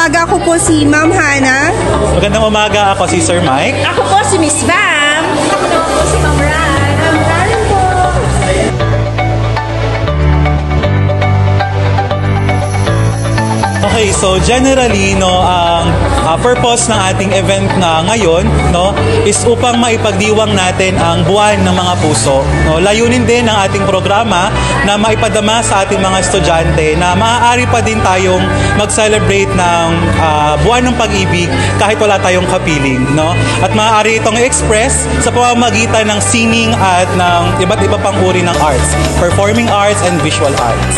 umaga, ako po si Ma'am Hana. Magandang umaga, ako si Sir Mike. Ako po si Miss Vam. Ako po si Ma'am Ran. Ma'am Ran po. Okay, so generally, no, ang purpose ng ating event na ngayon, no, is upang maipagdiwang natin ang buwan ng mga puso. No, layunin din ng ating programa na maipadama sa ating mga estudyante na maaari pa din tayong mag-celebrate ng buwan ng pag-ibig kahit wala tayong kapiling, no? At maaari itong i-express sa pamamagitan ng singing at ng iba't iba pang uri ng arts, performing arts and visual arts.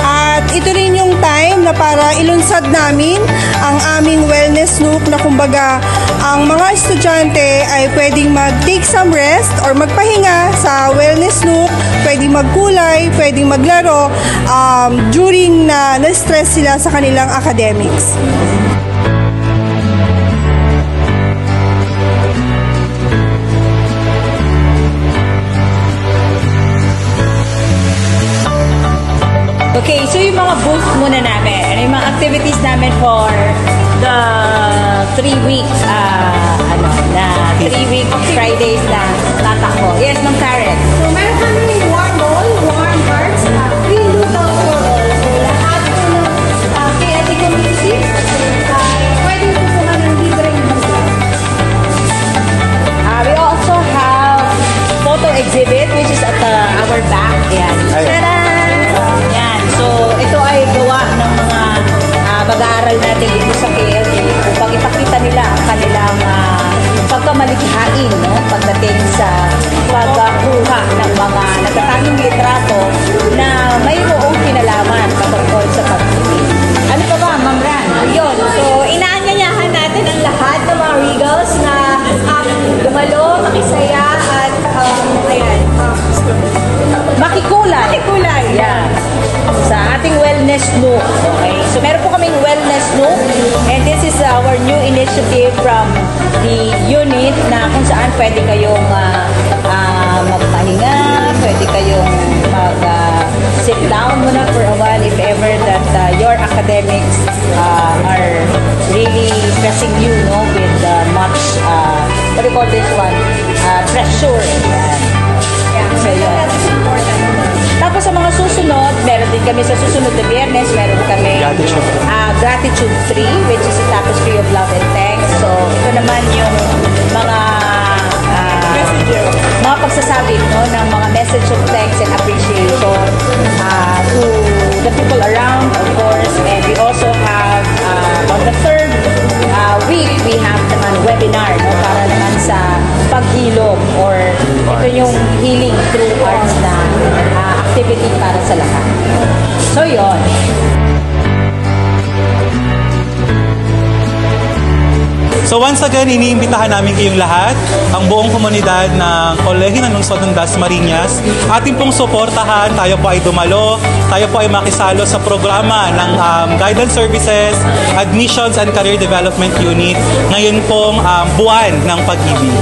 At ito rin yung time na para ilunsad namin ang aming wellness nook na kumbaga ang mga estudyante ay pwedeng mag-take some rest or magpahinga sa wellness nook, pwedeng magkulay, pwedeng maglaro during na na-stress sila sa kanilang academics. Okay, so yung mga booth muna namin. Ano yung mga activities namin for the 3 weeks, 3 week Fridays na tatakbo. Yes, Ma'am Karen. So, meron kami warm ball, warm hearts, free noodles for all. So, lahat po ng KLT community, pwede po po kami ng libreng handa. We also have photo exhibit which is at our back. Yan. Tada! Yan. So, ito ay gawa ng mga mag-aaral natin dito sa KLT upang ipakita nila ang kanilang pagkamalikhain, no? Pagdating sa pagkuha ng mga natatanging litrato na mayroong kinalaman patungkol sa pag-ibig. Ano pa ba, Ma'am Ran? Yun. So, inaanyayahan natin ang lahat ng mga regals na dumalo, makisaya, at makikulay. Makikulay. Yeah. Sa ating wellness nook. Okay. So, meron po kaming wellness nook, and this is our new initiative from the unit na kung saan pwede kayong magpahinga, pwede kayong sit down muna for a while if ever that your academics are really stressing you, no, with much, what do you call this one? Pressure. Yeah. So, yun. Tapos sa mga susunod, meron din kami sa susunod na Biyernes, meron kami Gratitude 3, which is a tapestry of love and thanks. So, ito naman yung mga pagsasabi, no, ng mga message of thanks and appreciation to the people around, of course. And we also have, on the third week, we have naman webinar, no, para naman sa paghilom, or ito yung healing through arts na activity para sa lahat. So, yun. So once again, iniimbitahan namin kayong lahat, ang buong komunidad ng Kolehiyo ng Lungsod ng Dasmariñas, ating pong suportahan, tayo po ay dumalo, tayo po ay makisalo sa programa ng Guidance Services, Admissions and Career Development Unit, ngayon pong buwan ng pag-ibig.